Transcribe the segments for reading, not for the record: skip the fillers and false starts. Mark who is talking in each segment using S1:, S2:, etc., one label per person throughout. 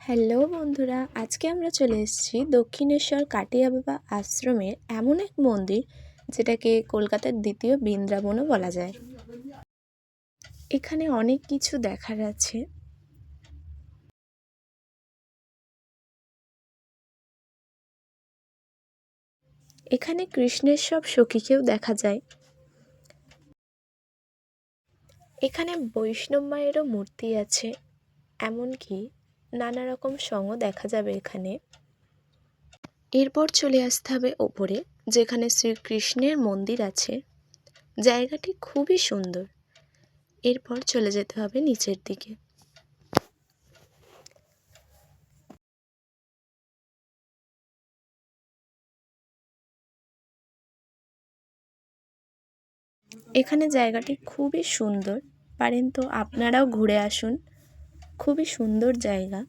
S1: Hello বন্ধুরা, আজকে আমরা চলে এসেছি দক্ষিণেশ্বর কাটিয়া বাবা আশ্রমের এমন এক মন্দির যেটাকে কলকাতার দ্বিতীয় বৃন্দাবনও বলা যায়। এখানে অনেক কিছু দেখার আছে। এখানে কৃষ্ণের সব সখীকেও দেখা যায়। এখানে বৈষ্ণব মায়েরও মূর্তি আছে, এমনকি নানা রকম সঙও দেখা যাবে এখানে। এরপর চলে আসতে হবে ওপরে, যেখানে শ্রীকৃষ্ণের মন্দির আছে। জায়গাটি খুবই সুন্দর। এরপর চলে যেতে হবে নিচের দিকে। এখানে জায়গাটি খুবই সুন্দর, পারেন তো আপনারাও ঘুরে আসুন। খুবই সুন্দর জায়গা।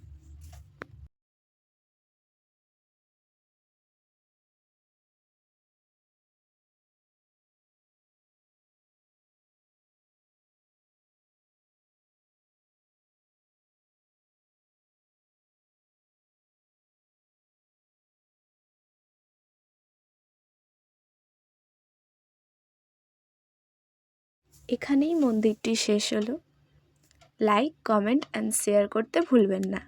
S1: এখানেই মন্দিরটি শেষ হলো। লাইক, কমেন্ট অ্যান্ড শেয়ার করতে ভুলবেন না।